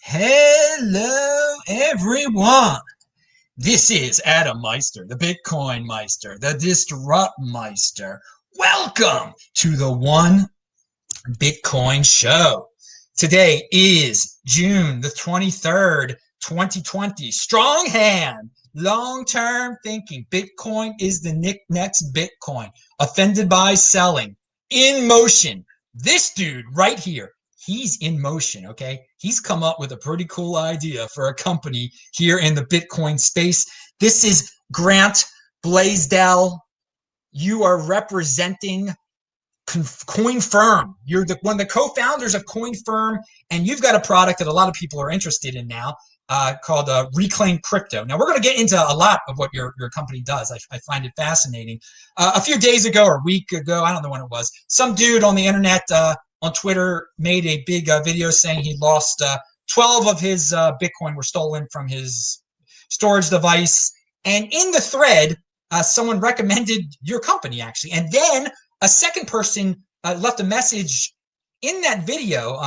Hello, everyone. This is Adam Meister, the Bitcoin Meister, the Disrupt Meister. Welcome to the One Bitcoin Show. Today is June the 23rd, 2020. Strong hand, long-term thinking. Bitcoin is the next Bitcoin. Offended by selling. In motion. This dude right here, he's in motion, okay? He's come up with a pretty cool idea for a company here in the Bitcoin space. This is Grant Blaisdell. You are representing Coinfirm. You're one of the co-founders of Coinfirm, and you've got a product that a lot of people are interested in now called Reclaim Crypto. Now, we're going to get into a lot of what your company does. I find it fascinating. A few days ago or a week ago, I don't know when it was, some dude on the internet, on Twitter, made a big video saying he lost 12 of his Bitcoin were stolen from his storage device. And in the thread, someone recommended your company, actually. And then a second person left a message in that video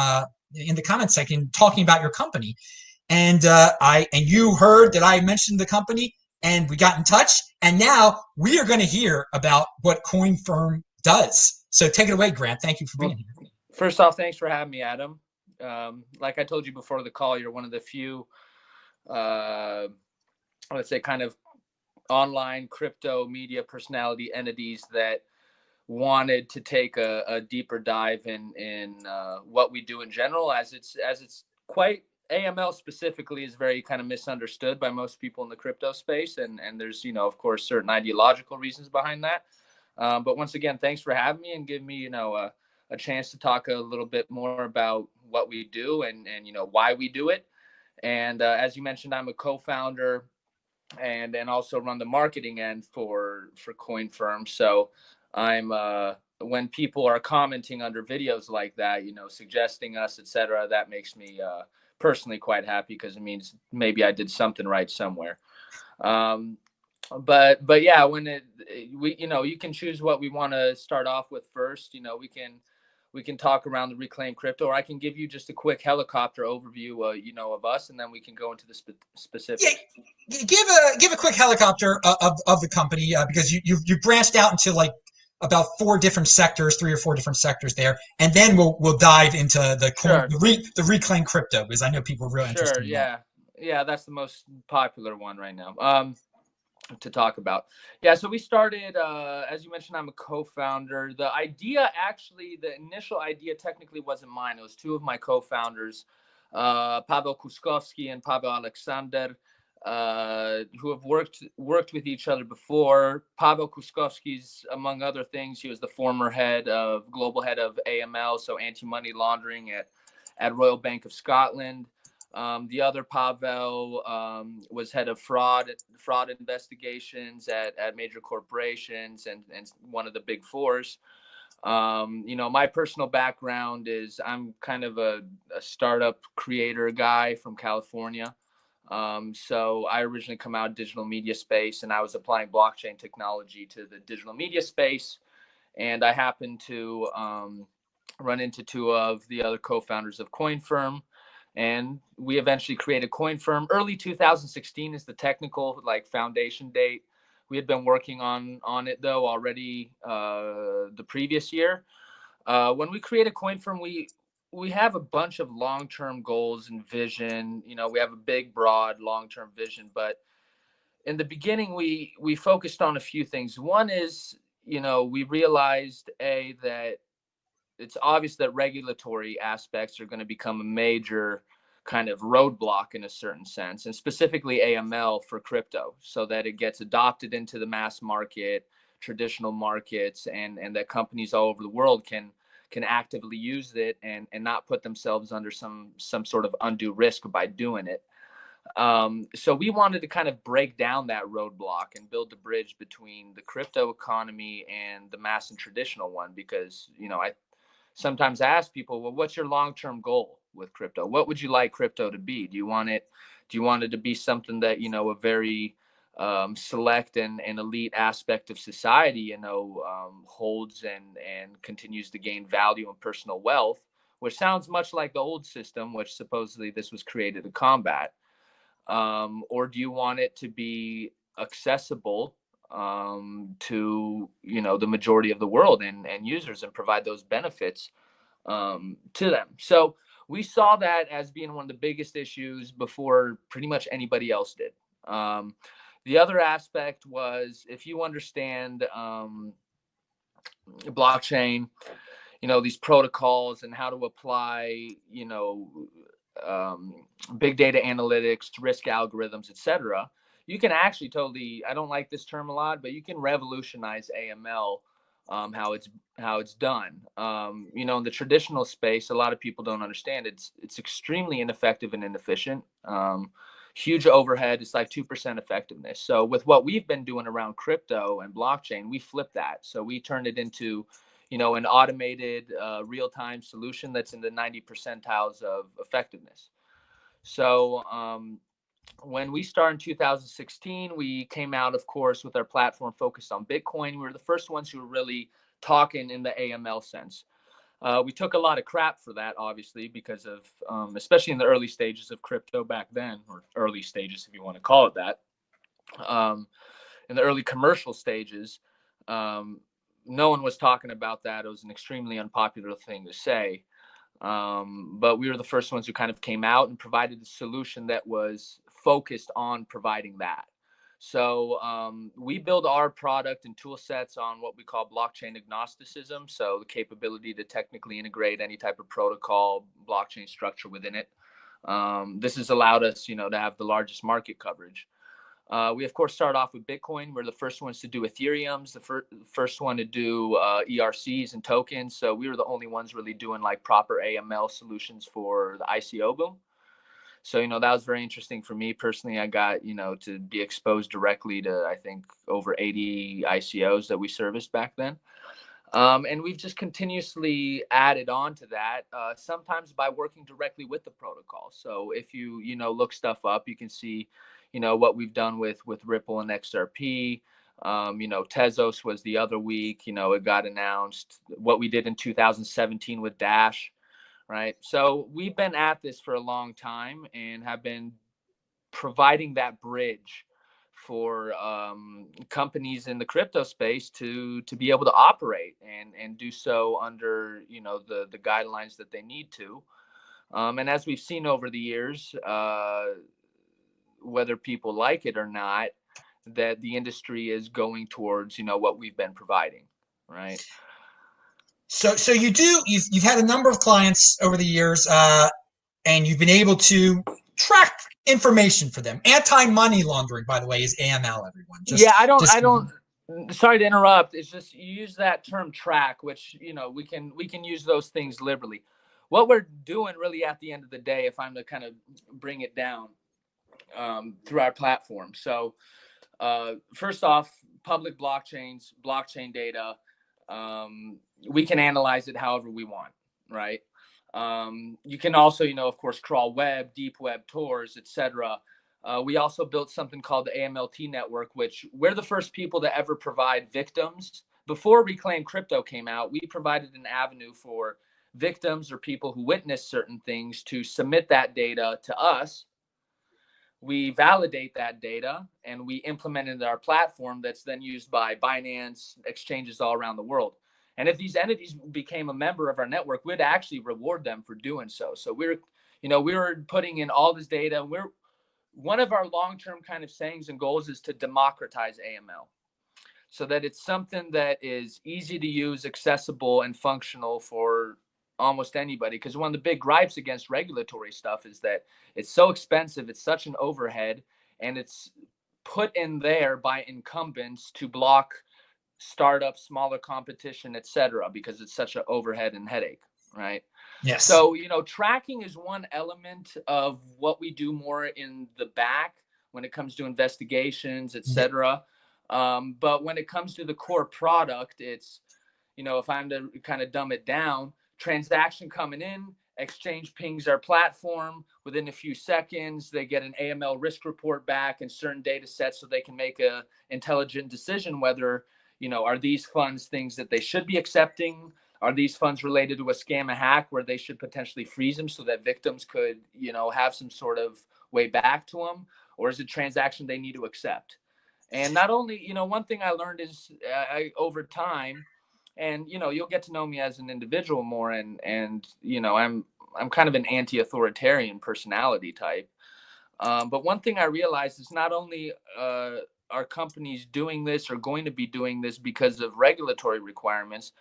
in the comment section talking about your company, and you heard that I mentioned the company, and we got in touch, and now we are going to hear about what Coinfirm does. So take it away, Grant. Thank you for being here. First off, thanks for having me, Adam. Like I told you before the call, you're one of the few, let's say, kind of online crypto media personality entities that wanted to take a deeper dive in what we do in general, as it's quite AML specifically is very kind of misunderstood by most people in the crypto space, and there's of course certain ideological reasons behind that. But once again, thanks for having me and giving me a chance to talk a little bit more about what we do and why we do it. And as you mentioned, I'm a co-founder and also run the marketing end for Coinfirm. So I'm when people are commenting under videos like that, suggesting us, etc., that makes me personally quite happy, because it means maybe I did something right somewhere. But yeah, when you can choose what we want to start off with first. We can talk around the Reclaim Crypto, or I can give you just a quick helicopter overview, of us, and then we can go into the specifics. Yeah, give a quick helicopter of the company, because you branched out into like about 4 different sectors, 3 or 4 different sectors there, and then we'll dive into the Reclaim Crypto, because I know people are really interested in that. Yeah, that's the most popular one right now. To talk about. Yeah, so we started, as you mentioned, I'm a co-founder. The initial idea technically wasn't mine. It was 2 of my co-founders, Pavel Kuskovsky and Pavel Alexander, who have worked with each other before. Pavel Kuskovsky's, among other things, he was the former global head of AML, so anti-money laundering at Royal Bank of Scotland. The other Pavel was head of fraud investigations at major corporations and one of the big 4s. My personal background is I'm kind of a startup creator guy from California. So I originally come out of digital media space, and I was applying blockchain technology to the digital media space. And I happened to run into 2 of the other co-founders of Coinfirm. And we eventually created Coinfirm. Early 2016 is the technical foundation date. We had been working on it though already the previous year. When we created Coinfirm, we have a bunch of long-term goals and vision. We have a big, broad, long-term vision. But in the beginning, we focused on a few things. One is, we realized that it's obvious that regulatory aspects are going to become a major kind of roadblock in a certain sense, and specifically AML for crypto, so that it gets adopted into the mass market, traditional markets, and that companies all over the world can actively use it and not put themselves under some sort of undue risk by doing it. So we wanted to kind of break down that roadblock and build the bridge between the crypto economy and the mass and traditional one, because I sometimes ask people, well, what's your long-term goal with crypto? What would you like crypto to be? Do you want it to be something that, a very select and elite aspect of society, holds and continues to gain value and personal wealth? which sounds much like the old system, which supposedly this was created to combat? Or do you want it to be accessible to, you know, the majority of the world and users, and provide those benefits to them? So we saw that as being one of the biggest issues before pretty much anybody else did. The other aspect was, if you understand blockchain, you know, these protocols and how to apply, you know, big data analytics, risk algorithms, etc., you can actually totally, I don't like this term a lot, but you can revolutionize AML, how it's done. You know, in the traditional space, a lot of people don't understand it's extremely ineffective and inefficient. Huge overhead. It's like 2% effectiveness. So with what we've been doing around crypto and blockchain, we flipped that. So we turned it into, you know, an automated real-time solution that's in the 90 percentiles of effectiveness. So when we started in 2016, we came out, of course, with our platform focused on Bitcoin. We were the first ones who were really talking in the AML sense. We took a lot of crap for that, obviously, because of, especially in the early stages of crypto back then, or early stages, if you want to call it that. In the early commercial stages, no one was talking about that. It was an extremely unpopular thing to say. But we were the first ones who kind of came out and provided a solution that was focused on providing that. So we build our product and tool sets on what we call blockchain agnosticism. So the capability to technically integrate any type of protocol, blockchain structure within it. This has allowed us, you know, to have the largest market coverage. We, of course, start off with Bitcoin. We're the first ones to do Ethereums, the first one to do ERCs and tokens. So we were the only ones really doing like proper AML solutions for the ICO boom. So, you know, that was very interesting for me personally. I got, you know, to be exposed directly to, I think, over 80 ICOs that we serviced back then. And we've just continuously added on to that, sometimes by working directly with the protocol. So if you, you know, look stuff up, you can see, you know, what we've done with Ripple and XRP. You know, Tezos was the other week, you know, it got announced. What we did in 2017 with Dash. Right. So we've been at this for a long time and have been providing that bridge for companies in the crypto space to be able to operate and do so under, you know, the guidelines that they need to. And as we've seen over the years, whether people like it or not, that the industry is going towards, you know, what we've been providing. Right. So you've had a number of clients over the years, and you've been able to track information for them. Anti-money laundering, by the way, is AML. Everyone. I don't. Sorry to interrupt. It's just you use that term track, which, you know, we can use those things liberally. What we're doing really at the end of the day, if I'm to kind of bring it down through our platform. So first off, public blockchains, blockchain data. We can analyze it however we want, right? You can also, you know, of course, crawl web, deep web, Tors, etc. We also built something called the AMLT network, which we're the first people to ever provide victims. Before Reclaim Crypto came out, we provided an avenue for victims or people who witnessed certain things to submit that data to us. We validate that data and we implement it in our platform that's then used by Binance, exchanges all around the world. And if these entities became a member of our network, we'd actually reward them for doing so. So we're putting in all this data. One of our long-term kind of sayings and goals is to democratize AML so that it's something that is easy to use, accessible, and functional for almost anybody. Because one of the big gripes against regulatory stuff is that it's so expensive, it's such an overhead, and it's put in there by incumbents to block startups, smaller competition, etc., because it's such an overhead and headache, right? Yes. So, you know, tracking is one element of what we do more in the back when it comes to investigations, etc. But when it comes to the core product, it's, you know, if I'm to kind of dumb it down, transaction coming in, exchange pings our platform. Within a few seconds, they get an AML risk report back and certain data sets so they can make a intelligent decision whether, you know, are these funds things that they should be accepting? Are these funds related to a scam, a hack, where they should potentially freeze them so that victims could, have some sort of way back to them? Or is it a transaction they need to accept? And not only, one thing I learned is over time, and, you'll get to know me as an individual more, and I'm kind of an anti-authoritarian personality type. But one thing I realized is not only are companies doing this or going to be doing this because of regulatory requirements,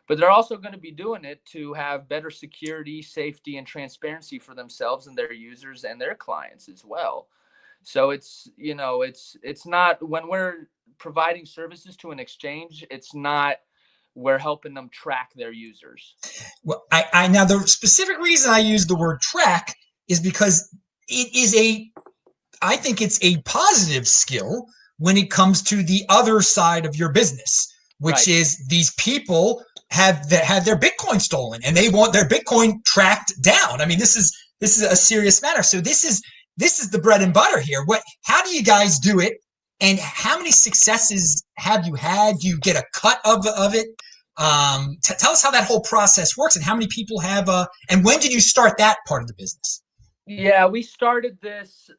but they're also going to be doing it to have better security, safety, and transparency for themselves and their users and their clients as well. So it's not, when we're providing services to an exchange, it's not we're helping them track their users. Well, I now the specific reason I use the word track is because it is I think it's a positive skill when it comes to the other side of your business, which Right. is these people have their Bitcoin stolen and they want their Bitcoin tracked down. I mean, this is a serious matter. So this is the bread and butter here. How do you guys do it? And how many successes have you had? Do you get a cut of it? Tell us how that whole process works and how many people have, and when did you start that part of the business? Yeah, we started this.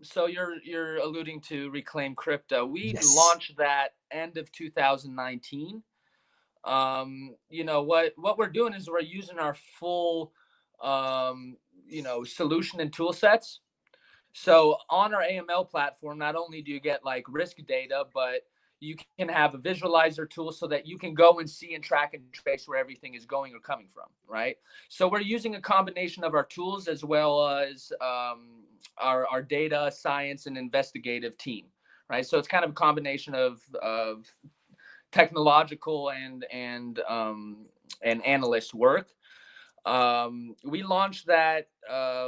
So you're alluding to Reclaim Crypto. We Yes. launched that end of 2019. What we're doing is we're using our full, solution and tool sets. So on our AML platform, not only do you get like risk data, but you can have a visualizer tool so that you can go and see and track and trace where everything is going or coming from, right? So we're using a combination of our tools as well as our data science and investigative team, right? So it's kind of a combination of technological and analyst work. We launched that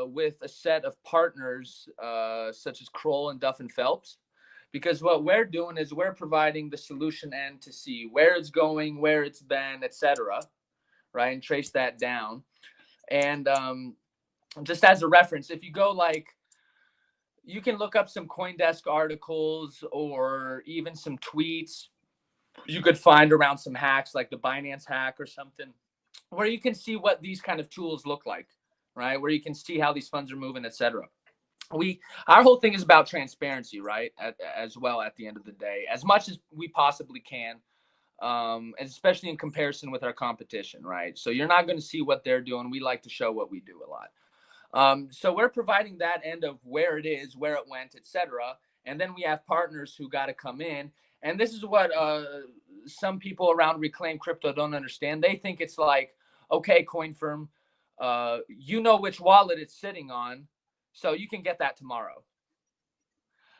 with a set of partners such as Kroll and Duff and Phelps, because what we're doing is we're providing the solution end to see where it's going, where it's been, etc., right, and trace that down. And just as a reference, if you go you can look up some CoinDesk articles or even some tweets you could find around some hacks like the Binance hack or something, where you can see what these kind of tools look like, right? Where you can see how these funds are moving, etc. Our whole thing is about transparency, right? As well, at the end of the day, as much as we possibly can, and especially in comparison with our competition, right? So you're not going to see what they're doing. We like to show what we do a lot. So we're providing that end of where it is, where it went, etc. And then we have partners who got to come in. And this is what some people around Reclaim Crypto don't understand. They think it's like, okay, Coinfirm, you know which wallet it's sitting on, so you can get that tomorrow,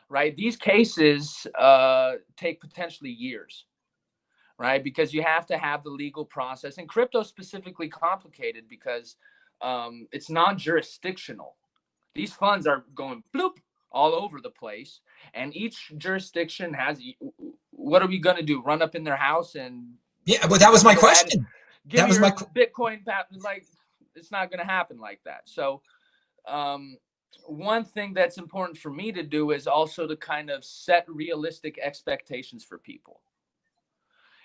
right? These cases take potentially years, right? Because you have to have the legal process. And crypto is specifically complicated because it's non-jurisdictional. These funds are going bloop all over the place, and each jurisdiction has, what are we going to do, run up in their house and Yeah, but that was my question. Give your Bitcoin, like, it's not going to happen like that. So one thing that's important for me to do is also to kind of set realistic expectations for people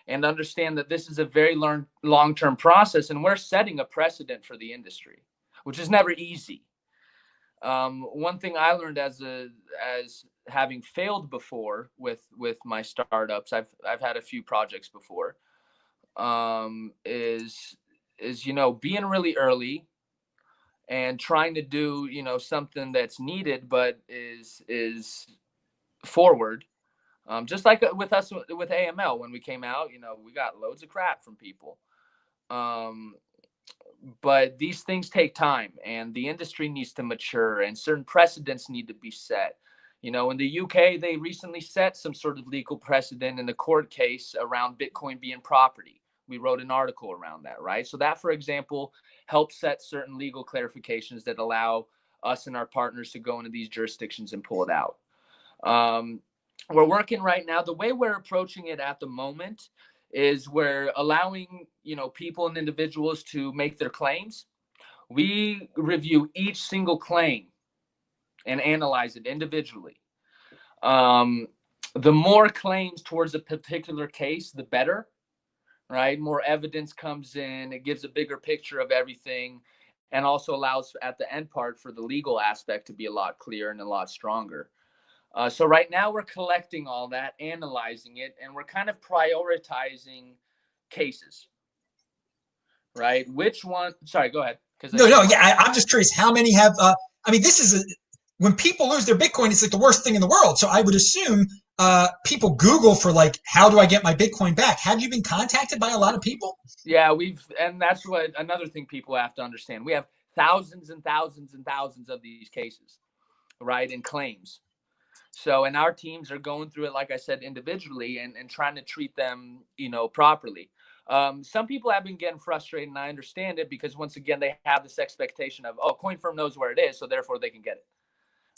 and understand that this is a very long-term process, and we're setting a precedent for the industry, which is never easy. One thing I learned as having failed before with my startups, I've had a few projects before, is being really early and trying to do something that's needed but is forward. Just like with us with AML, when we came out, we got loads of crap from people. But these things take time, and the industry needs to mature, and certain precedents need to be set. In the UK, they recently set some sort of legal precedent in a court case around Bitcoin being property. We wrote an article around that, right? So that, for example, helps set certain legal clarifications that allow us and our partners to go into these jurisdictions and pull it out. We're working right now. The way we're approaching it at the moment is we're allowing, people and individuals to make their claims. We review each single claim and analyze it individually. The more claims towards a particular case, the better, right? More evidence comes in. It gives a bigger picture of everything, and also allows at the end part for the legal aspect to be a lot clearer and a lot stronger. So right now we're collecting all that, analyzing it, and we're kind of prioritizing cases, right? Which one? Sorry, go ahead. No, yeah, I'm just curious how many have. I mean, this is when people lose their Bitcoin, it's like the worst thing in the world. So I would assume people Google for like, how do I get my Bitcoin back? Have you been contacted by a lot of people? Yeah, and that's what another thing people have to understand. We have thousands and thousands and thousands of these cases, right, and claims. So, and our teams are going through it, like I said, individually and trying to treat them, properly. Some people have been getting frustrated, and I understand it, because once again, they have this expectation of, oh, Coinfirm knows where it is, so therefore they can get it,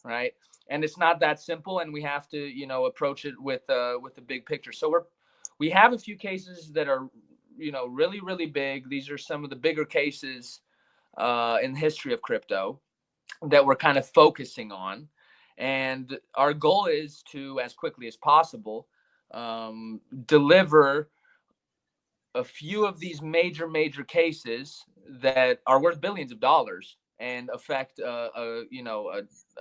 right? And it's not that simple, and we have to, approach it with the big picture. So we have a few cases that are, really, really big. These are some of the bigger cases in the history of crypto that we're kind of focusing on. And our goal is to, as quickly as possible, deliver a few of these major cases that are worth billions of dollars and affect a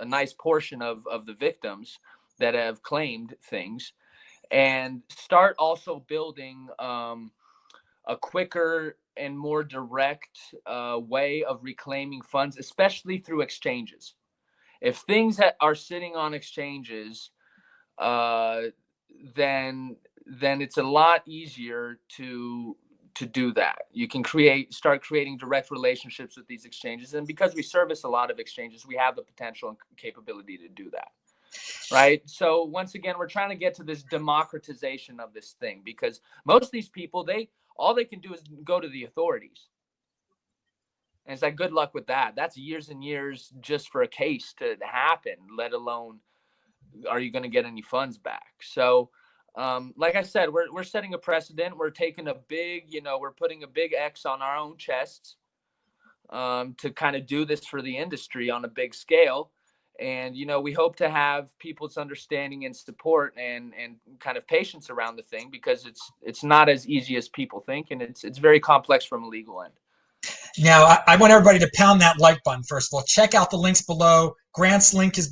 nice portion of the victims that have claimed things, and start also building a quicker and more direct way of reclaiming funds, especially through exchanges. If things that are sitting on exchanges, then it's a lot easier to do that. You can start creating direct relationships with these exchanges, and because we service a lot of exchanges, we have the potential and capability to do that, right? So once again, we're trying to get to this democratization of this thing, because most of these people, all they can do is go to the authorities. And it's like, good luck with that. That's years and years just for a case to happen, let alone are you going to get any funds back? So, like I said, we're setting a precedent. We're taking we're putting a big X on our own chests to kind of do this for the industry on a big scale. And, we hope to have people's understanding and support and kind of patience around the thing, because it's not as easy as people think. And it's very complex from a legal end. Now, I want everybody to pound that like button. First of all, check out the links below. Grant's link is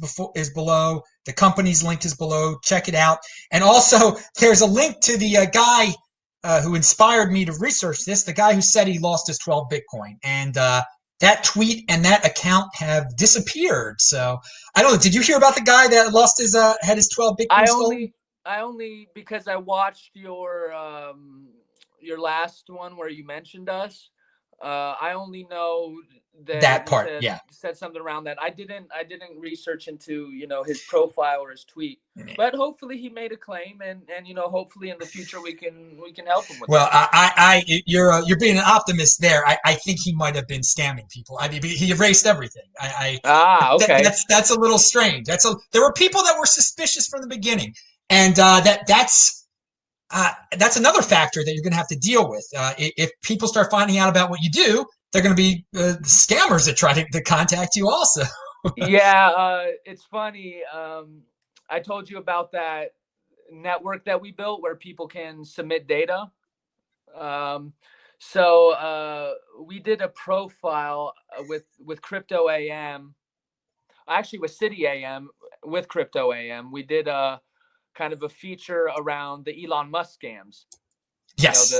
below. The company's link is below. Check it out. And also, there's a link to the guy who inspired me to research this, the guy who said he lost his 12 Bitcoin. And that tweet and that account have disappeared. So I don't know. Did you hear about the guy that lost had his 12 Bitcoin stolen? I only because I watched your last one where you mentioned us. I only know that part, said something around that. I didn't research into his profile or his tweet, but hopefully he made a claim, and hopefully in the future we can help him with. Well, that. You're being an optimist there. I think he might have been scamming people. I mean, he erased everything. Okay. That's a little strange. There were people that were suspicious from the beginning, and that's another factor that you're going to have to deal with. If people start finding out about what you do, they're going to be scammers that try to contact you also. Yeah, it's funny. I told you about that network that we built where people can submit data. So we did a profile with Crypto AM, actually with City AM, with Crypto AM. We did a kind of a feature around the Elon Musk scams. Yes.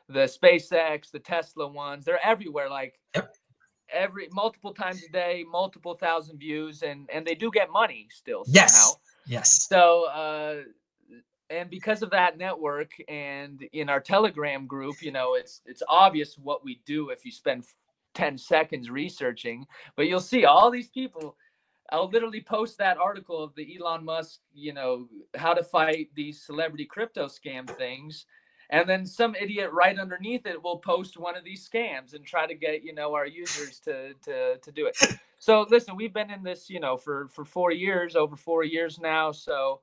The SpaceX, the Tesla ones, they're everywhere. Like multiple times a day, multiple thousand views, and they do get money still somehow. Yes. So and because of that network, and in our Telegram group, it's obvious what we do if you spend 10 seconds researching. But you'll see all these people. I'll literally post that article of the Elon Musk, how to fight these celebrity crypto scam things. And then some idiot right underneath it will post one of these scams and try to get, our users to do it. So listen, we've been in this, for 4 years, over 4 years now. So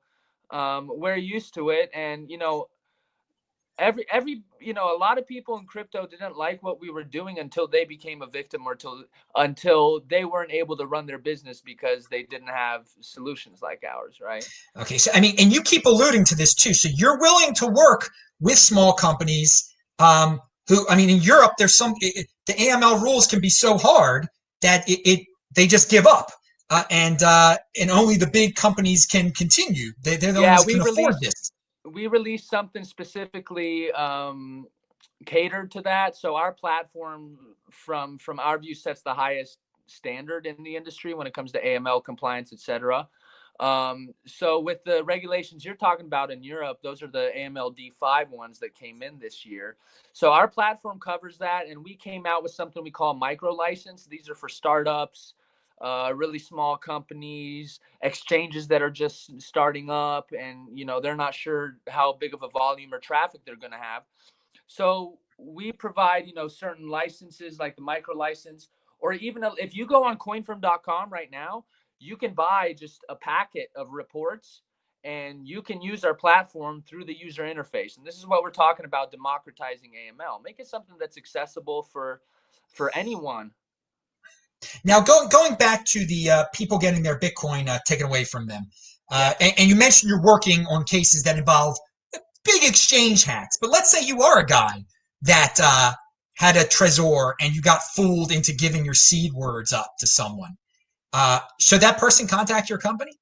we're used to it. And, a lot of people in crypto didn't like what we were doing until they became a victim, or until they weren't able to run their business because they didn't have solutions like ours, right? Okay, so I mean, and you keep alluding to this too. So you're willing to work with small companies who, I mean, in Europe, there's the AML rules can be so hard that they just give up. And only the big companies can continue. They're the only ones that can afford this. We released something specifically catered to that. So our platform, from our view, sets the highest standard in the industry when it comes to AML compliance, et cetera. So with the regulations you're talking about in Europe, those are the AML D5 ones that came in this year. So our platform covers that, and we came out with something we call micro license. These are for startups, really small companies, exchanges that are just starting up, and they're not sure how big of a volume or traffic they're going to have. So we provide certain licenses like the micro license, or even if you go on coinfirm.com right now, you can buy just a packet of reports, and you can use our platform through the user interface. And this is what we're talking about, democratizing AML. Make it something that's accessible for anyone. Now, going back to the people getting their Bitcoin taken away from them, and you mentioned you're working on cases that involve big exchange hacks. But let's say you are a guy that had a Trezor and you got fooled into giving your seed words up to someone. Should that person contact your company?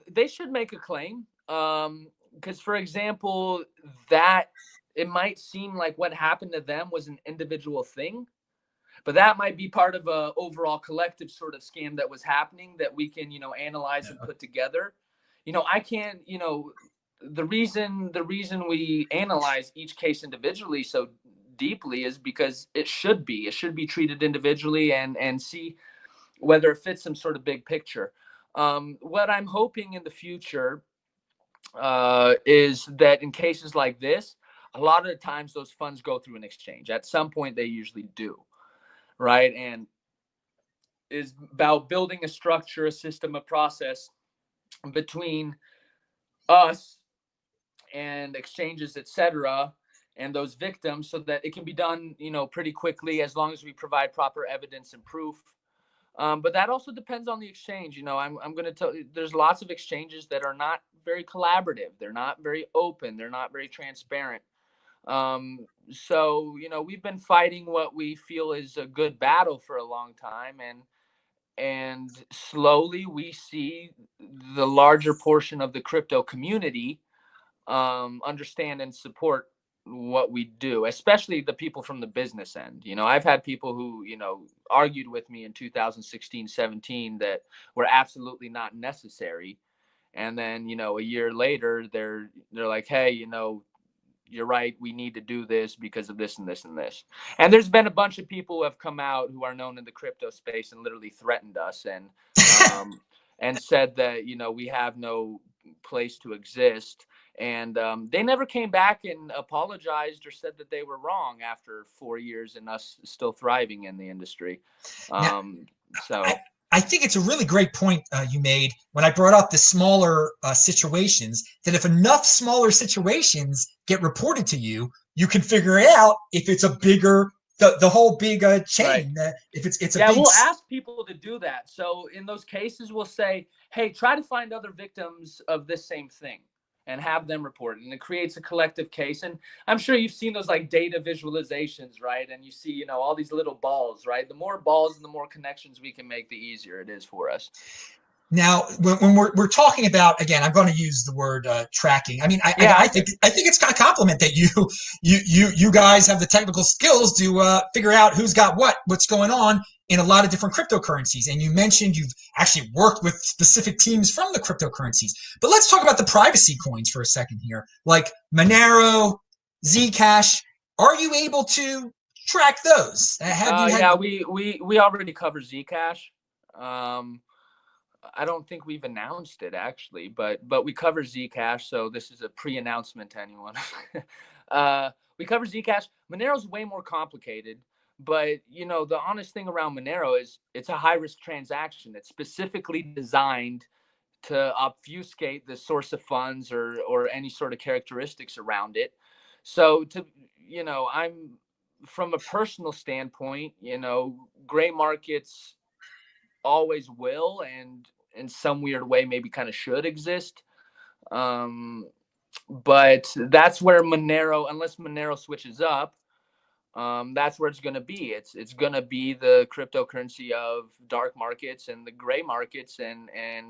They should make a claim. Because, for example, that it might seem like what happened to them was an individual thing, but that might be part of a overall collective sort of scam that was happening that we can, analyze and put together. I can't, the reason we analyze each case individually so deeply is because it should be treated individually and see whether it fits some sort of big picture. What I'm hoping in the future is that in cases like this, a lot of the times those funds go through an exchange. At some point, they usually do, right? And is about building a structure, a system, a process between us and exchanges, et cetera, and those victims, so that it can be done, pretty quickly, as long as we provide proper evidence and proof. But that also depends on the exchange. I'm going to tell you, there's lots of exchanges that are not very collaborative. They're not very open. They're not very transparent. So, we've been fighting what we feel is a good battle for a long time. And slowly we see the larger portion of the crypto community understand and support what we do, especially the people from the business end. I've had people who, argued with me in 2016, 17 that were absolutely not necessary. And then, a year later, they're like, hey, you're right, we need to do this because of this and this and this. And there's been a bunch of people who have come out who are known in the crypto space and literally threatened us and said that, we have no place to exist. And they never came back and apologized or said that they were wrong after 4 years and us still thriving in the industry. I think it's a really great point you made when I brought up the smaller situations, that if enough smaller situations get reported to you, you can figure it out if it's a bigger, the whole big chain. Right. If it's a big... we'll ask people to do that. So in those cases, we'll say, hey, try to find other victims of this same thing and have them report it. And it creates a collective case. And I'm sure you've seen those like data visualizations, right? And you see, all these little balls, right? The more balls and the more connections we can make, the easier it is for us. Now, when we're talking about, again, I'm going to use the word tracking. I mean, I think it's got a compliment that you guys have the technical skills to figure out who's got what's going on in a lot of different cryptocurrencies. And you mentioned you've actually worked with specific teams from the cryptocurrencies. But let's talk about the privacy coins for a second here, like Monero, Zcash. Are you able to track those? We already cover Zcash. I don't think we've announced it actually, but we cover Zcash. So this is a pre-announcement to anyone. We cover Zcash. Monero's way more complicated, but the honest thing around Monero is it's a high-risk transaction. It's specifically designed to obfuscate the source of funds or any sort of characteristics around it. So I'm from a personal standpoint, gray markets always will, and in some weird way maybe kind of should exist. But that's where Monero, unless Monero switches up, that's where it's going to be. It's going to be the cryptocurrency of dark markets and the gray markets and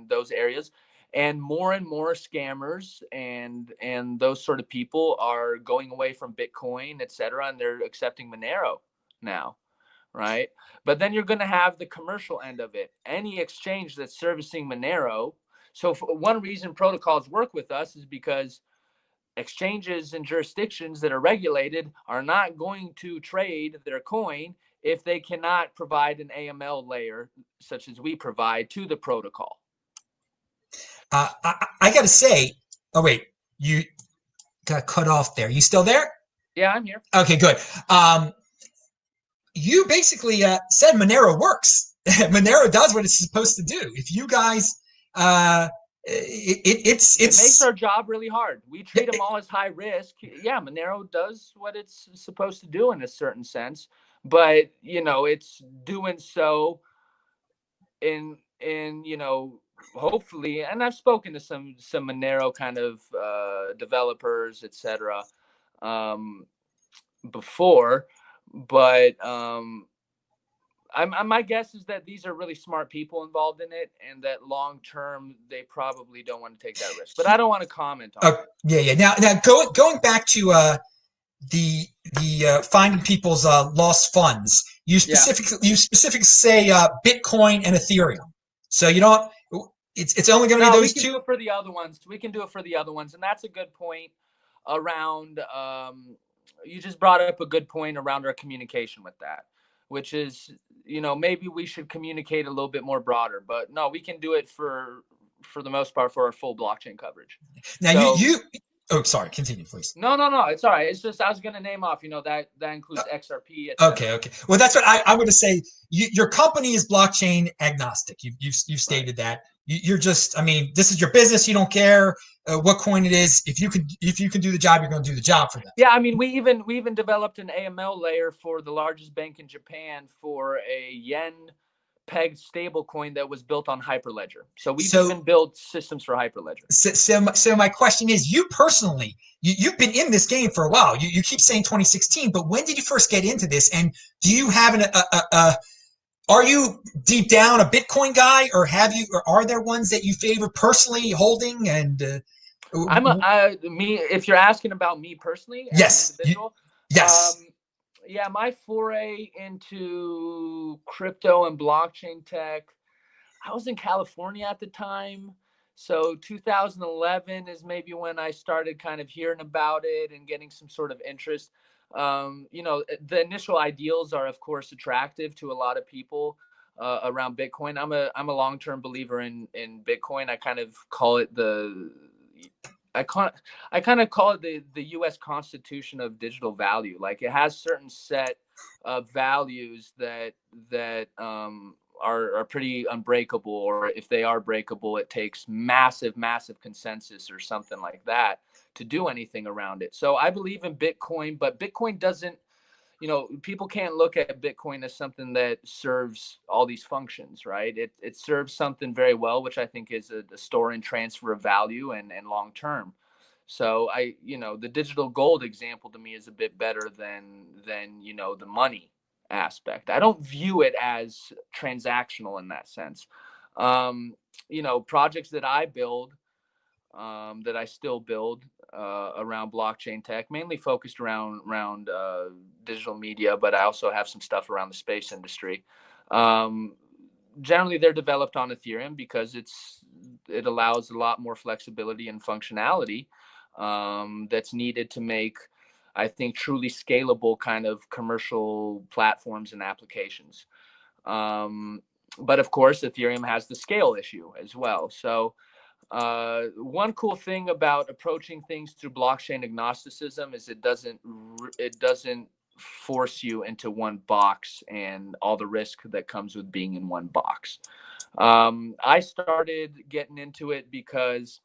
those areas. And more scammers and those sort of people are going away from Bitcoin, et cetera, and they're accepting Monero now, right? But then you're going to have the commercial end of it. Any exchange that's servicing Monero. So one reason protocols work with us is because exchanges and jurisdictions that are regulated are not going to trade their coin if they cannot provide an AML layer such as we provide to the protocol. I got to say, oh wait, you got cut off there. You still there? Yeah, I'm here. Okay, good. You basically said Monero works. Monero does what it's supposed to do. If you guys, it makes our job really hard. We treat them all as high risk. Yeah, Monero does what it's supposed to do in a certain sense, but it's doing so in hopefully, and I've spoken to some Monero kind of developers, etc. Before, but my guess is that these are really smart people involved in it, and that long term they probably don't want to take that risk. But I don't want to comment on it. Yeah. Now going back to the finding people's lost funds. You specifically say Bitcoin and Ethereum. So you don't. It's only going to be those two. We can do it for the other ones. We can do it for the other ones, and that's a good point around. You just brought up a good point around our communication with that, which is, maybe we should communicate a little bit more broader. But no, we can do it for the most part for our full blockchain coverage. Now you. Oh, sorry. Continue, please. No. It's all right. It's just I was going to name off. That includes XRP. Okay. Well, that's what I'm going to say. Your company is blockchain agnostic. You've stated that. You're just. I mean, this is your business. You don't care what coin it is. If you can do the job, you're going to do the job for them. Yeah, I mean, we even developed an AML layer for the largest bank in Japan for a yen pegged stablecoin that was built on Hyperledger. So we've even built systems for Hyperledger. So my question is, you personally, you've been in this game for a while. You keep saying 2016, but when did you first get into this? And do you have are you deep down a Bitcoin guy, or are there ones that you favor personally holding? And if you're asking about me personally, yes, as an individual, yes. Yeah, my foray into crypto and blockchain tech, I was in California at the time. So 2011 is maybe when I started kind of hearing about it and getting some sort of interest. The initial ideals are, of course, attractive to a lot of people around Bitcoin. I'm a long-term believer in Bitcoin. I kind of call it I kind of call it the U.S. Constitution of digital value. Like, it has certain set of values that are pretty unbreakable, or if they are breakable, it takes massive consensus or something like that to do anything around it. So I believe in Bitcoin, but Bitcoin doesn't, people can't look at Bitcoin as something that serves all these functions, right? It serves something very well, which I think is a store and transfer of value and long term. So the digital gold example to me is a bit better than the money aspect. I don't view it as transactional in that sense. Projects that I build, that I still build around blockchain tech, mainly focused around digital media, but I also have some stuff around the space industry. Generally, they're developed on Ethereum because it allows a lot more flexibility and functionality that's needed to make, I think, truly scalable kind of commercial platforms and applications. But of course, Ethereum has the scale issue as well. So one cool thing about approaching things through blockchain agnosticism is it doesn't force you into one box and all the risk that comes with being in one box. I started getting into it because,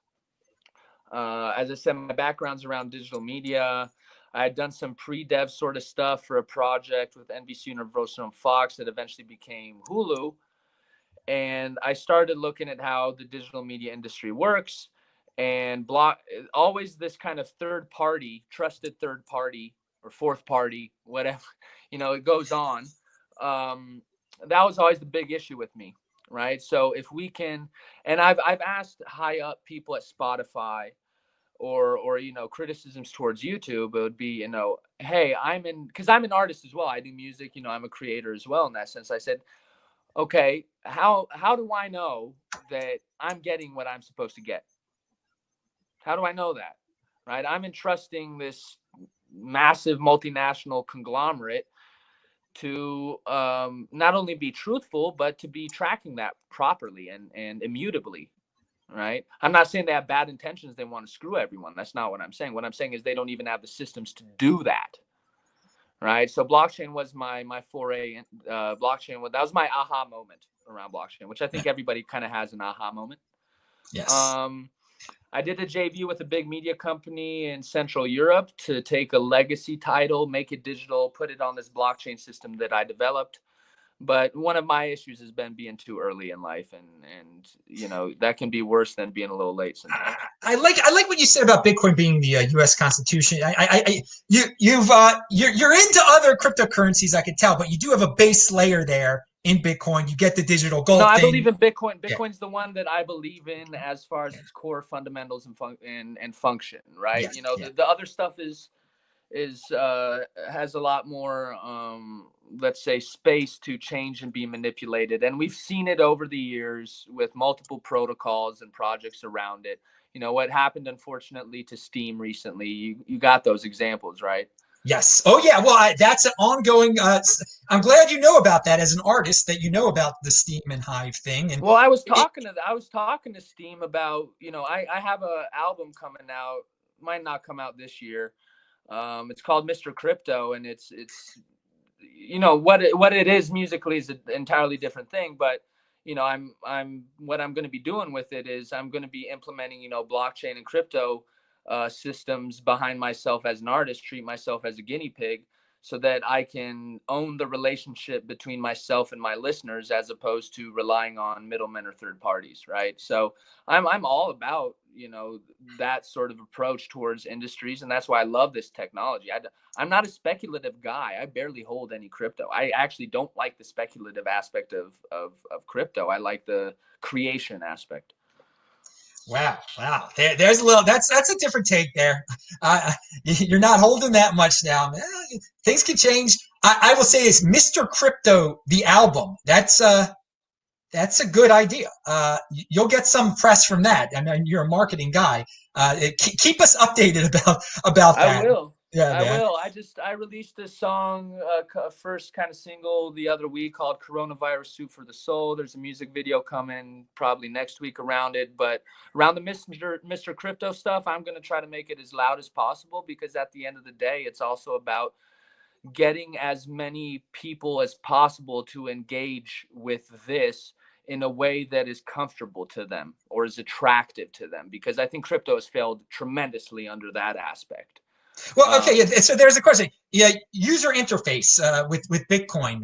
as I said, my background's around digital media. I had done some pre-dev sort of stuff for a project with NBC Universal and Fox that eventually became Hulu. And I started looking at how the digital media industry works. and block always this kind of trusted third party or fourth party, whatever, it goes on. That was always the big issue with me, right? So if we can, and I've asked high up people at Spotify or criticisms towards YouTube, it would be, hey, because I'm an artist as well. I do music, I'm a creator as well in that sense. I said, okay, how do I know that I'm getting what I'm supposed to get? How do I know that? Right? I'm entrusting this massive multinational conglomerate to not only be truthful, but to be tracking that properly and immutably. Right? I'm not saying they have bad intentions. They want to screw everyone. That's not what I'm saying. What I'm saying is they don't even have the systems to do that. Right? So blockchain was my foray in blockchain. That was my aha moment around blockchain, which I think everybody kind of has an aha moment. Yes. I did a JV with a big media company in Central Europe to take a legacy title, make it digital, put it on this blockchain system that I developed. But one of my issues has been being too early in life, and that can be worse than being a little late sometimes. I like what you said about Bitcoin being the U.S. Constitution. You're into other cryptocurrencies, I can tell, but you do have a base layer there in Bitcoin. You get the digital gold. No, I thing. believe in Bitcoin. Bitcoin's the one that I believe in as far as its core fundamentals and function. Right? Yes, the other stuff has a lot more let's say space to change and be manipulated, and we've seen it over the years with multiple protocols and projects around it. What happened unfortunately to Steam recently, you got those examples, right? Yes. Oh yeah. Well, that's an ongoing. I'm glad you know about that as an artist, that you know about the Steam and Hive thing. And well, I was talking to Steam about, I have a album coming out, might not come out this year. It's called Mr. Crypto, and it's what it is musically is an entirely different thing. But what I'm going to be doing with it is I'm going to be implementing blockchain and crypto systems behind myself as an artist, treat myself as a guinea pig, so that I can own the relationship between myself and my listeners, as opposed to relying on middlemen or third parties, right? So I'm all about that sort of approach towards industries, and that's why I love this technology. I'm not a speculative guy. I barely hold any crypto. I actually don't like the speculative aspect of crypto. I like the creation aspect. Wow. There's a little. That's a different take there. You're not holding that much now. Things can change. I will say this: Mr. Crypto, the album. That's a good idea. You'll get some press from that. I mean, you're a marketing guy. Keep us updated about that. I will. Yeah, I man. will. I released this song, first kind of single the other week, called Coronavirus Soup for the Soul. There's a music video coming probably next week around it. But around the Mr. Crypto stuff, I'm going to try to make it as loud as possible, because at the end of the day, it's also about getting as many people as possible to engage with this in a way that is comfortable to them or is attractive to them, because I think crypto has failed tremendously under that aspect. Well, okay. So there's a question. Yeah, user interface with Bitcoin.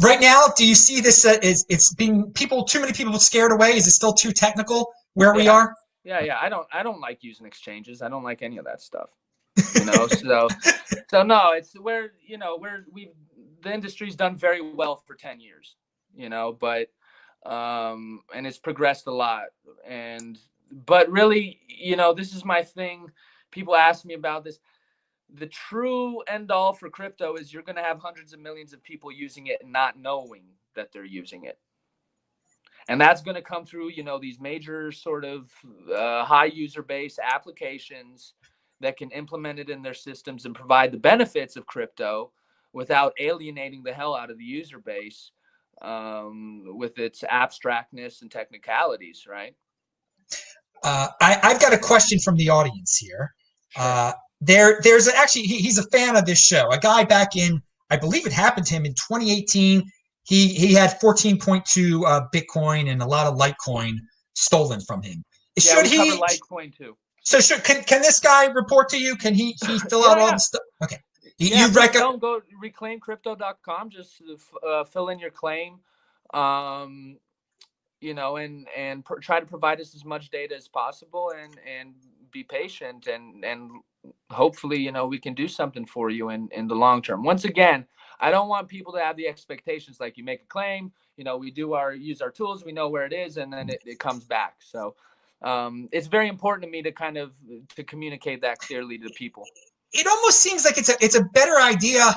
Right now, do you see this is it's being too many people scared away? Is it still too technical where we are? Yeah. I don't like using exchanges. I don't like any of that stuff. So no, it's where the industry's done very well for 10 years, but and it's progressed a lot. But really, this is my thing. People ask me about this. The true end all for crypto is you're going to have hundreds of millions of people using it and not knowing that they're using it. And that's going to come through, these major sort of high user base applications that can implement it in their systems and provide the benefits of crypto without alienating the hell out of the user base with its abstractness and technicalities, right? I've got a question from the audience here. Sure. There's actually he's a fan of this show. A guy back in, I believe it happened to him in 2018. He had 14.2 Bitcoin and a lot of Litecoin stolen from him. Should he cover Litecoin too? So can this guy report to you? Can he fill out all the stuff? Okay. Don't go reclaimcrypto.com. Just fill in your claim. and try to provide us as much data as possible, and be patient, and hopefully, we can do something for you in the long term. Once again, I don't want people to have the expectations like you make a claim, we use our tools, we know where it is, and then it comes back. So it's very important to me to kind of to communicate that clearly to people. It almost seems like it's a better idea.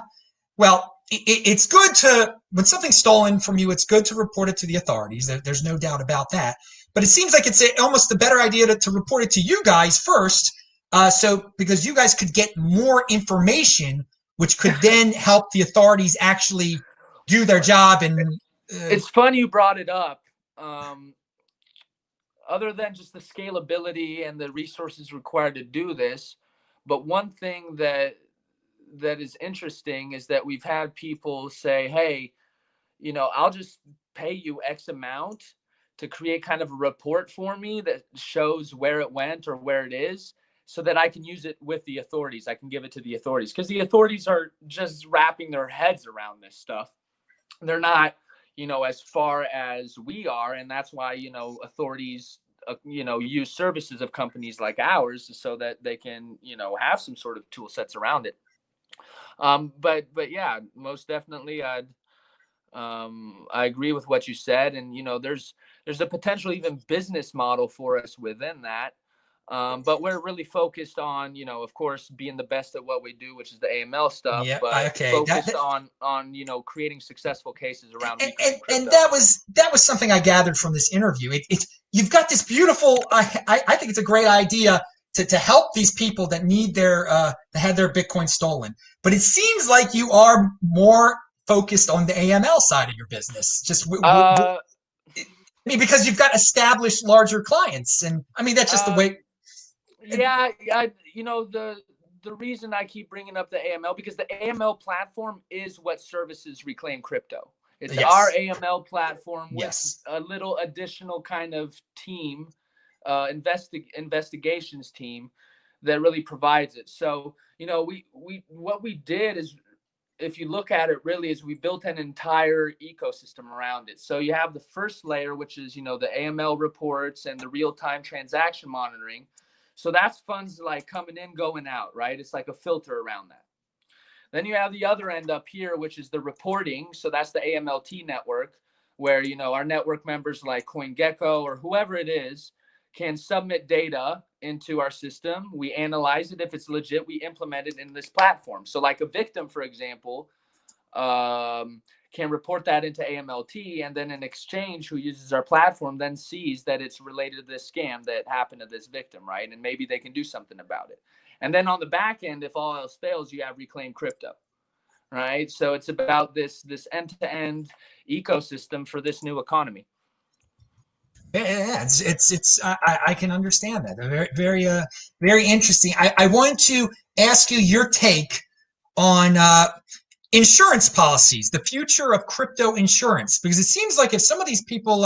Well, it's good to, when something's stolen from you, it's good to report it to the authorities. There's no doubt about that. But it seems like it's almost a better idea to report it to you guys first, so because you guys could get more information, which could then help the authorities actually do their job. And it's funny you brought it up. Other than just the scalability and the resources required to do this, but one thing that is interesting is that we've had people say, hey, I'll just pay you X amount to create kind of a report for me that shows where it went or where it is, so that I can use it with the authorities. I can give it to the authorities, because the authorities are just wrapping their heads around this stuff. They're not, as far as we are. And that's why, authorities, use services of companies like ours so that they can, have some sort of tool sets around it. But yeah, most definitely, I agree with what you said. And, there's a potential even business model for us within that. But we're really focused on, of course, being the best at what we do, which is the AML stuff. yeah, But okay, focused on creating successful cases around reclaiming crypto. and that was something I gathered from this interview. You've got this beautiful. I think it's a great idea to help these people that need that had their Bitcoin stolen. But it seems like you are more focused on the AML side of your business. Just because you've got established larger clients, and I mean that's just the way. Yeah, the reason I keep bringing up the AML, because the AML platform is what services Reclaim Crypto. It's our AML platform with a little additional kind of team, investigations team, that really provides it. So, we what we did is, if you look at it, really is we built an entire ecosystem around it. So you have the first layer, which is, the AML reports and the real-time transaction monitoring. So that's funds like coming in, going out, right? It's like a filter around that. Then you have the other end up here, which is the reporting. So that's the AMLT network, where, our network members like CoinGecko or whoever it is can submit data into our system. We analyze it. If it's legit, we implement it in this platform. So like a victim, for example, can report that into AMLT, and then an exchange who uses our platform then sees that it's related to this scam that happened to this victim, right? And maybe they can do something about it. And then on the back end, if all else fails, you have Reclaim Crypto, right? So it's about this end-to-end ecosystem for this new economy. Yeah, I can understand that. Very, very, very interesting. I want to ask you your take on insurance policies, the future of crypto insurance, because it seems like if some of these people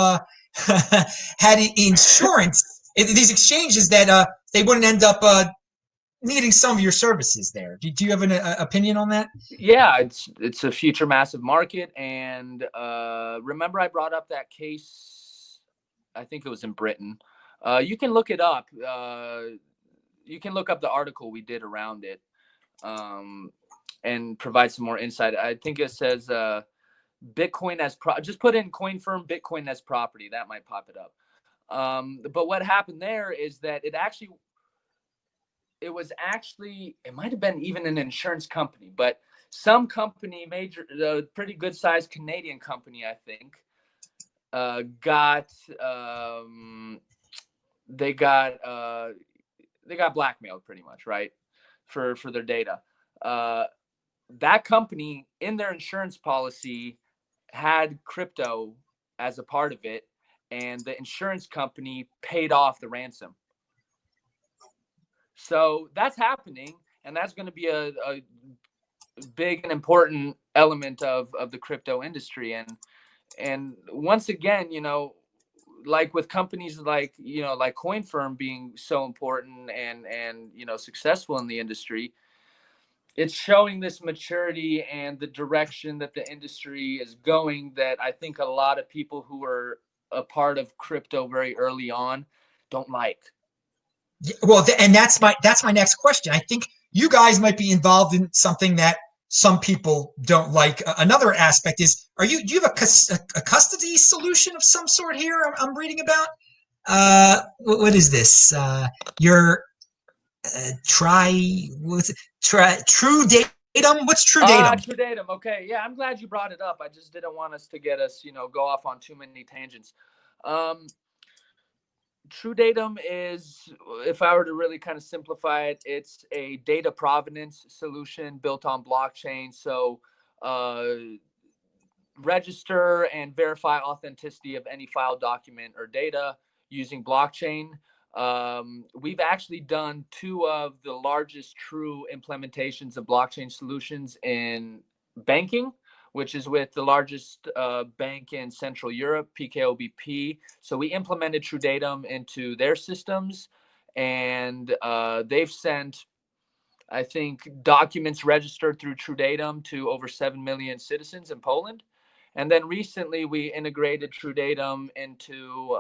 had insurance, these exchanges, that they wouldn't end up needing some of your services there. Do you have an opinion on that? Yeah, it's a future massive market. And remember, I brought up that case, I think it was in Britain. You can look it up. You can look up the article we did around it, and provide some more insight. I think it says Bitcoin as just put in Coinfirm Bitcoin as property. That might pop it up. But what happened there is that it might have been even an insurance company, but some company, pretty good sized Canadian company, I think, got blackmailed pretty much, right, for their data. That company, in their insurance policy, had crypto as a part of it, and the insurance company paid off the ransom. So that's happening, and that's going to be a big and important element of the crypto industry. And once again, like with companies like Coinfirm being so important and successful in the industry, it's showing this maturity and the direction that the industry is going, that I think a lot of people who are a part of crypto very early on don't like. Well, and that's my next question. I think you guys might be involved in something that some people don't like. Another aspect is, do you have a custody solution of some sort here? I'm reading about. What is this? Your True Datum. What's True Datum? True Datum. Okay, yeah, I'm glad you brought it up. I just didn't want us to get us, go off on too many tangents. True Datum is, if I were to really kind of simplify it, it's a data provenance solution built on blockchain. So register and verify authenticity of any file, document, or data using blockchain. We've actually done 2 of the largest true implementations of blockchain solutions in banking, which is with the largest bank in Central Europe, PKOBP. So we implemented True Datum into their systems, and they've sent, I think, documents registered through True Datum to over 7 million citizens in Poland. And then recently we integrated True Datum into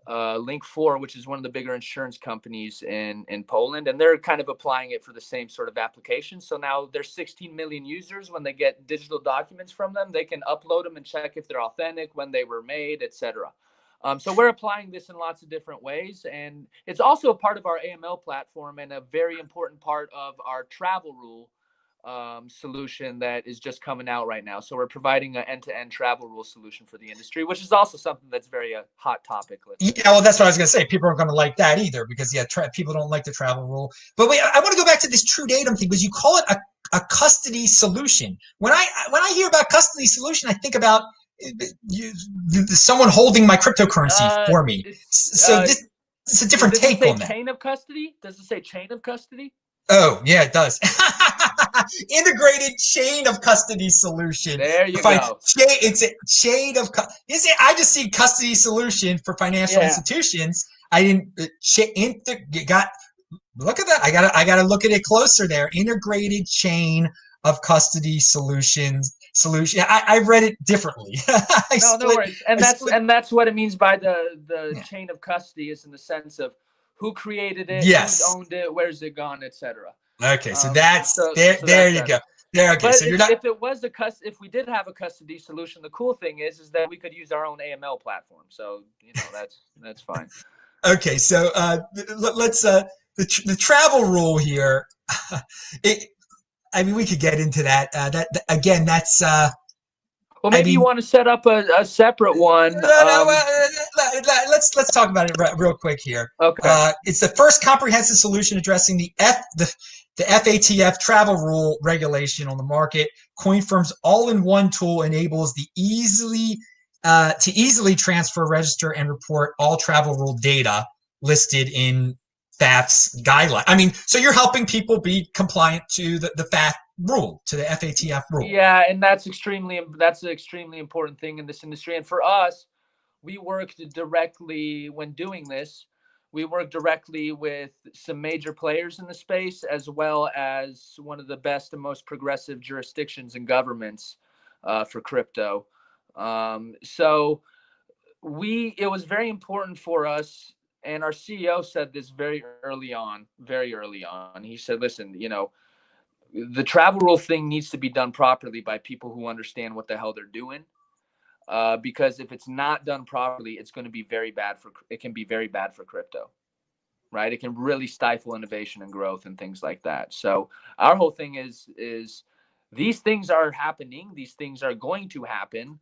Link4, which is one of the bigger insurance companies in Poland, and they're kind of applying it for the same sort of application. So now there's 16 million users. When they get digital documents from them, they can upload them and check if they're authentic, when they were made, etc. So we're applying this in lots of different ways, and it's also a part of our AML platform and a very important part of our travel rule solution that is just coming out right now. So we're providing an end-to-end travel rule solution for the industry, which is also something that's very a hot topic. Yeah, well, that's what I was going to say. People aren't going to like that either because, people don't like the travel rule. But wait, I want to go back to this True Datum thing because you call it a custody solution. When I hear about custody solution, I think about someone holding my cryptocurrency for me. So it's a different take on that. Chain of custody? Does it say chain of custody? Oh, yeah, it does. Integrated chain of custody solution. There you go. It's a chain of. I just see custody solution for financial institutions. I didn't. Look at that. I gotta look at it closer there. Integrated chain of custody solutions. Solution. I read it differently. No worries. And that's what it means by the chain of custody, is in the sense of who created it, who owned it, where's it gone, etc. Okay, so that's there you go. There, okay. But so you're not. If we did have a custody solution, the cool thing is that we could use our own AML platform. So that's fine. Okay, so let's the travel rule here. We could get into that. Again, that's. Well, maybe you want to set up a separate one. Let's talk about it real quick here. Okay. It's the first comprehensive solution addressing the FATF travel rule regulation on the market. Coinfirm's all-in-one tool enables to easily transfer, register, and report all travel rule data listed in FATF's guideline. So you're helping people be compliant to the FATF rule, to the FATF rule. Yeah, and that's an extremely important thing in this industry. And for us, we worked directly when doing this. We work directly with some major players in the space, as well as one of the best and most progressive jurisdictions and governments for crypto. So it was very important for us, and our CEO said this very early on. He said, listen, the travel rule thing needs to be done properly by people who understand what the hell they're doing. Because if it's not done properly, it's going to be it can be very bad for crypto, right? It can really stifle innovation and growth and things like that. So our whole thing is these things are happening. These things are going to happen.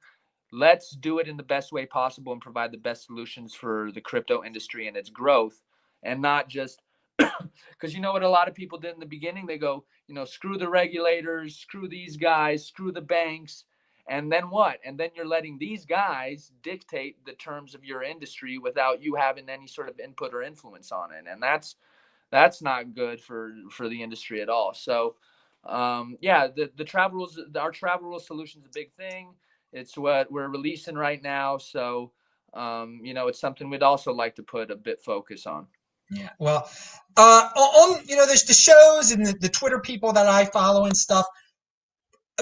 Let's do it in the best way possible and provide the best solutions for the crypto industry and its growth, and not just because what a lot of people did in the beginning, they go, screw the regulators, screw these guys, screw the banks. And then what? And then you're letting these guys dictate the terms of your industry without you having any sort of input or influence on it. And that's not good for the industry at all. So, the travel rules, our travel rule solution is a big thing. It's what we're releasing right now. So, it's something we'd also like to put a bit focus on. Yeah. Well, there's the shows and the Twitter people that I follow and stuff.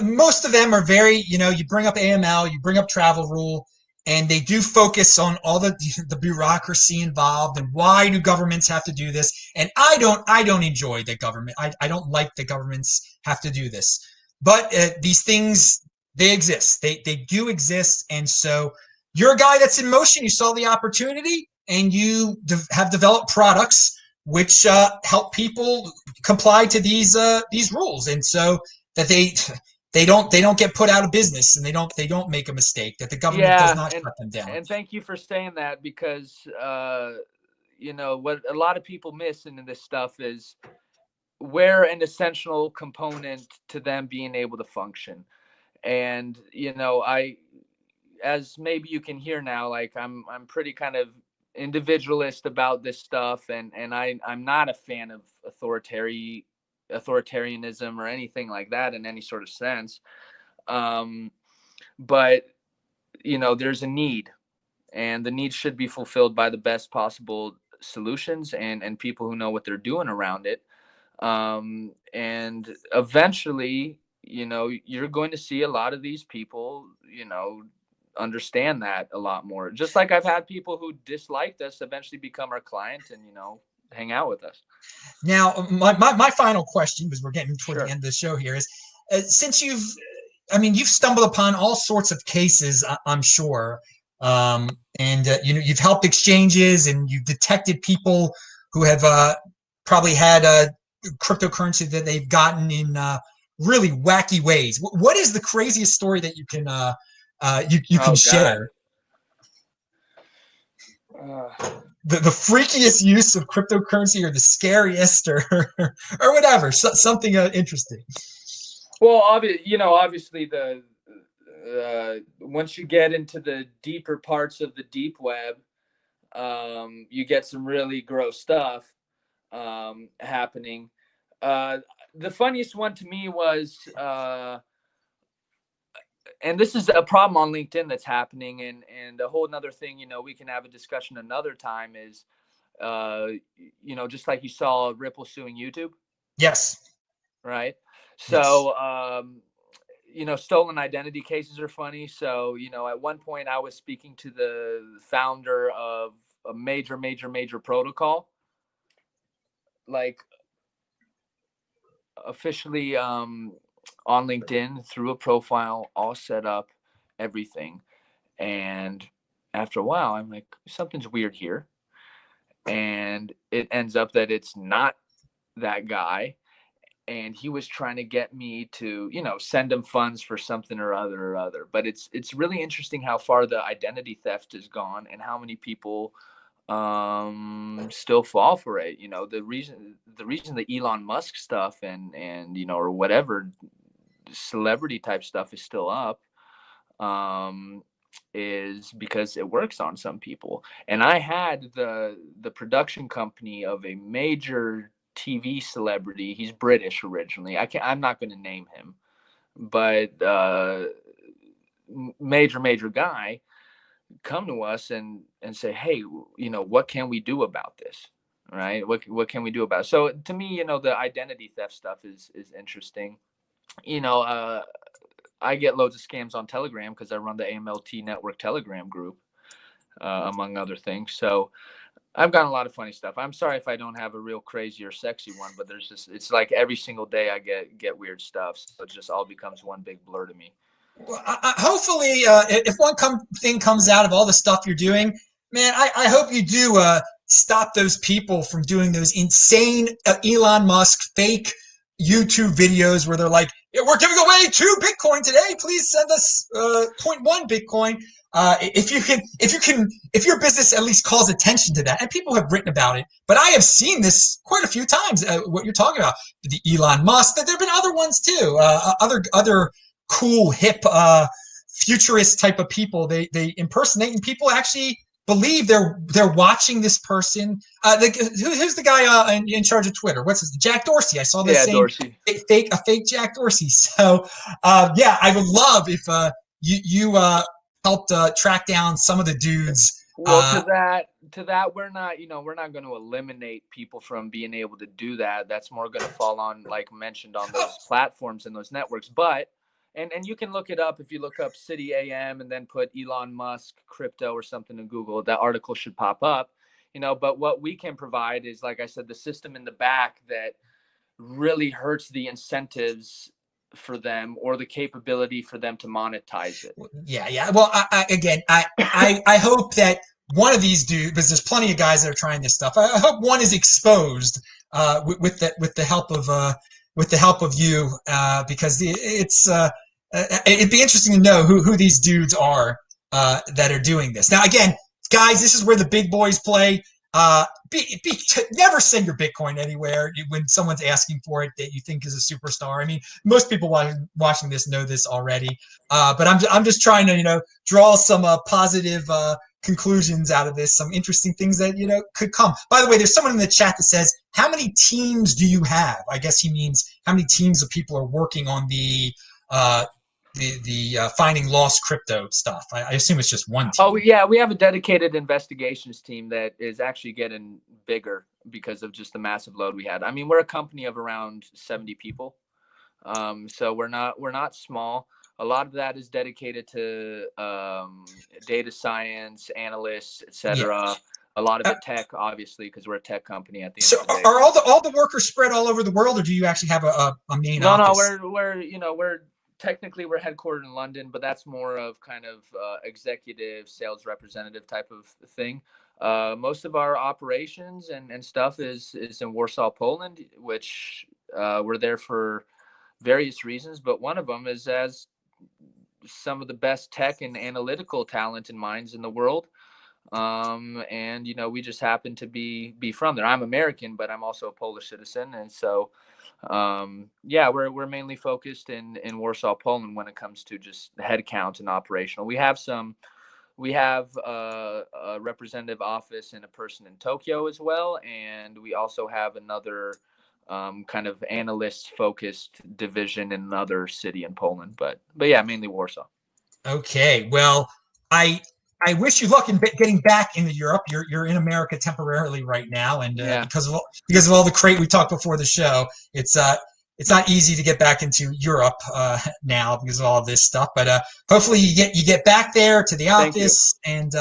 Most of them are very, you bring up AML, you bring up travel rule, and they do focus on all the bureaucracy involved and why do governments have to do this. And I don't enjoy the government. I don't like the governments have to do this. But these things, they exist. They do exist. And so you're a guy that's in motion. You saw the opportunity, and you have developed products which help people comply to these rules, and so that they don't get put out of business, and they don't make a mistake, that the government does not shut them down. And thank you for saying that, because you know what a lot of people miss in this stuff is we're an essential component to them being able to function. And you know, as maybe you can hear now, like I'm pretty kind of individualist about this stuff, and I'm not a fan of authoritarianism or anything like that in any sort of sense. But you know, there's a need, and the need should be fulfilled by the best possible solutions and people who know what they're doing around it. And eventually, you know, you're going to see a lot of these people, you know, understand that a lot more. Just like I've had people who disliked us eventually become our client and, you know, hang out with us. Now, my final question, because we're getting toward Sure. the end of the show here, is since you've stumbled upon all sorts of cases, I'm sure, and you know, you've helped exchanges, and you've detected people who have probably had cryptocurrency that they've gotten in really wacky ways. What is the craziest story that you can you can share? The freakiest use of cryptocurrency, or the scariest, or or whatever, something interesting. Well, obviously the once you get into the deeper parts of the deep web, you get some really gross stuff happening. The funniest one to me was, and this is a problem on LinkedIn that's happening, and a whole nother thing, you know, we can have a discussion another time, is, you know, just like you saw Ripple suing YouTube. Yes. Right. So, you know, stolen identity cases are funny. So, you know, at one point I was speaking to the founder of a major protocol, like officially on LinkedIn, through a profile, all set up, everything. And after a while, I'm like, something's weird here. And it ends up that it's not that guy. And he was trying to get me to, you know, send him funds for something or other. But it's really interesting how far the identity theft has gone, and how many people still fall for it. You know, the reason the Elon Musk stuff and you know, or whatever celebrity type stuff is still up, is because it works on some people. And I had the production company of a major TV celebrity. He's British originally. I'm not going to name him, but major guy come to us and say, hey, you know, what can we do about this? Right? What can we do about it? So to me, you know, the identity theft stuff is interesting. You know, I get loads of scams on Telegram because I run the AMLT network Telegram group, among other things. So I've gotten a lot of funny stuff. I'm sorry if I don't have a real crazy or sexy one, but there's just, it's like every single day I get weird stuff. So it just all becomes one big blur to me. Well, hopefully, if one thing comes out of all the stuff you're doing, man, I hope you do stop those people from doing those insane Elon Musk fake YouTube videos where they're like, yeah, we're giving away 2 Bitcoin today. Please send us 0.1 Bitcoin. If your business at least calls attention to that, and people have written about it, but I have seen this quite a few times. What you're talking about, the Elon Musk, that there've been other ones too, other cool, hip, futurist type of people. They impersonate, and people actually believe they're watching this person. Who's the guy in charge of Twitter? What's his? Jack Dorsey. I saw the same Dorsey. fake Jack Dorsey. So yeah, I would love if you helped track down some of the dudes. Well, to that, we're not going to eliminate people from being able to do that. That's more going to fall on, like mentioned, on those platforms and those networks. But and you can look it up. If you look up City AM and then put Elon Musk crypto or something in Google, that article should pop up, but what we can provide is, like I said, the system in the back that really hurts the incentives for them or the capability for them to monetize it. Yeah. Well, I hope that one of these dudes, because there's plenty of guys that are trying this stuff. I hope one is exposed with the help of you, because it'd be interesting to know who these dudes are that are doing this. Now, again, guys, this is where the big boys play. Never send your Bitcoin anywhere when someone's asking for it that you think is a superstar. I mean, most people watching this know this already, but I'm just trying to draw some positive conclusions out of this, some interesting things that could come. By the way, there's someone in the chat that says, "How many teams do you have?" I guess he means how many teams of people are working on the finding lost crypto stuff. I assume it's just one team. Oh yeah, we have a dedicated investigations team that is actually getting bigger because of just the massive load we had. I mean, we're a company of around 70 people, so we're not small. A lot of that is dedicated to data science, analysts, etc. Yeah. A lot of it tech, obviously, because we're a tech company at the end of the day. Are all the workers spread all over the world, or do you actually have a main office? No, we're technically we're headquartered in London, but that's more of kind of executive sales representative type of thing. Most of our operations and stuff is in Warsaw, Poland, which we're there for various reasons, but one of them is as some of the best tech and analytical talent and minds in the world. And we just happen to be from there. I'm American, but I'm also a Polish citizen, and so we're mainly focused in Warsaw, Poland when it comes to just headcount and operational. We have a representative office and a person in Tokyo as well, and we also have another kind of analyst focused division in another city in Poland, but yeah, mainly Warsaw. Okay, well, I wish you luck in getting back into Europe. You're in America temporarily right now, and because of all the crate we talked before the show, it's not easy to get back into Europe now because of all this stuff. But hopefully you get back there to the office, and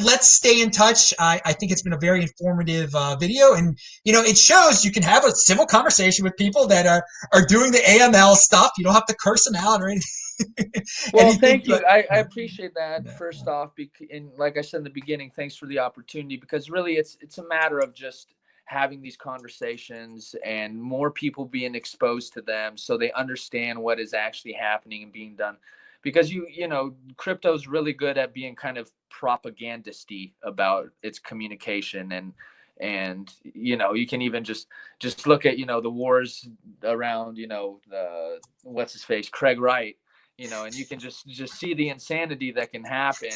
let's stay in touch. I think it's been a very informative video, and it shows you can have a civil conversation with people that are doing the AML stuff. You don't have to curse them out or anything. Well, thank you. I appreciate that. First off, and like I said in the beginning, thanks for the opportunity, because really it's a matter of just having these conversations and more people being exposed to them so they understand what is actually happening and being done. Because crypto is really good at being kind of propagandisty about its communication, and you can even just look at the wars around the what's his face, Craig Wright, and you can just see the insanity that can happen.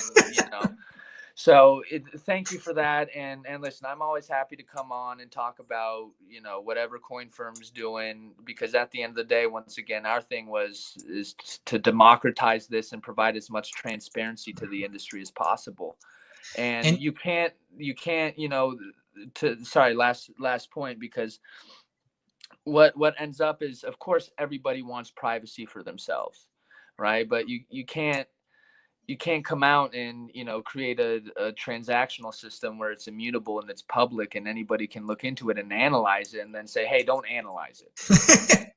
So thank you for that. And listen, I'm always happy to come on and talk about, whatever Coinfirm's doing, because at the end of the day, once again, our thing is to democratize this and provide as much transparency to the industry as possible. And you can't, last point, because what ends up is, of course, everybody wants privacy for themselves, right? But you can't come out and create a transactional system where it's immutable and it's public and anybody can look into it and analyze it and then say, hey, don't analyze it.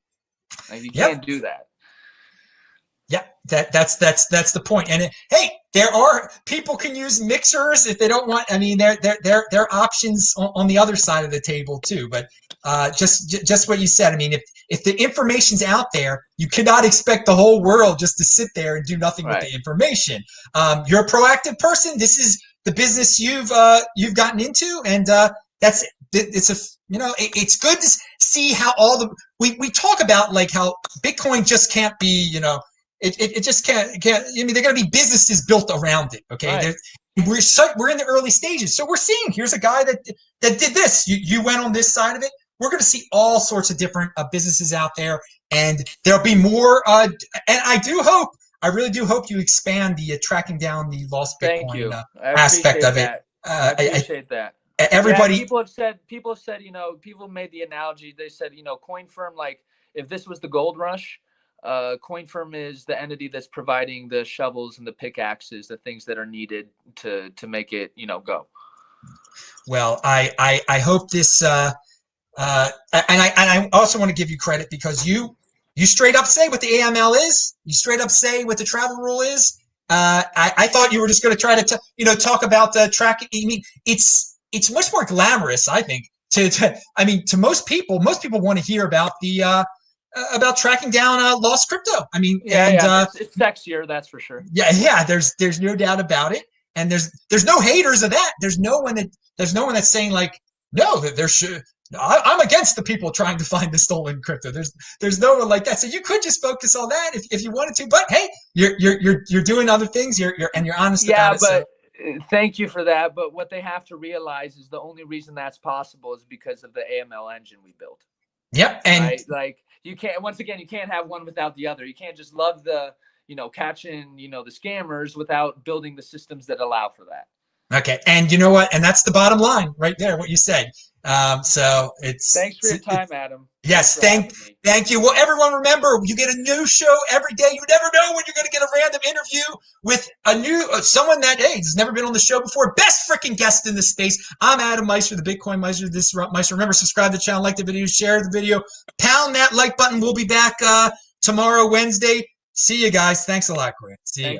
Like, you can't do that. Yeah, that's the point. And hey, there are people can use mixers if they don't want. I mean, there are options on the other side of the table too. But just what you said. I mean, if the information's out there, you cannot expect the whole world just to sit there and do nothing with the information. You're a proactive person. This is the business you've gotten into, and it's good to see how we talk about like how Bitcoin just can't be It just can't. I mean, there are going to be businesses built around it. Okay, right. We're in the early stages, so we're seeing. Here's a guy that did this. You went on this side of it. We're going to see all sorts of different businesses out there, and there'll be more. And I really do hope you expand the tracking down the lost Bitcoin aspect of it. I appreciate that. Everybody. People have said. People made the analogy. They said, Coinfirm, like if this was the gold rush. Coinfirm is the entity that's providing the shovels and the pickaxes, the things that are needed to make it, go. Well, I hope this and I also want to give you credit because you straight up say what the AML is. You straight up say what the travel rule is. I thought you were just going to try to talk about the tracking. I mean, it's much more glamorous, I think. To most people want to hear about the about tracking down lost crypto. I mean, it's sexier, that's for sure. Yeah. There's no doubt about it, and there's no haters of that. There's no one that's saying like, no, that there should. I'm against the people trying to find the stolen crypto. There's no one like that. So you could just focus on that if you wanted to. But hey, you're doing other things. You're honest about it. Yeah, but thank you for that. But what they have to realize is the only reason that's possible is because of the AML engine we built. Yep, and right? Like you can't. Once again, you can't have one without the other. You can't just love the catching the scammers without building the systems that allow for that. Okay, and you know what? And that's the bottom line right there. What you said. So it's thanks for your time, Adam. Yes, thank you. Well, everyone, remember, you get a new show every day. You never know when you're going to get a random interview with a new someone that has never been on the show before. Best freaking guest in the space. I'm Adam Meister, the Bitcoin Meister, the Disrupt Meister. Remember, subscribe to the channel, like the video, share the video, pound that like button. We'll be back tomorrow, Wednesday. See you guys. Thanks a lot, Grant. See you.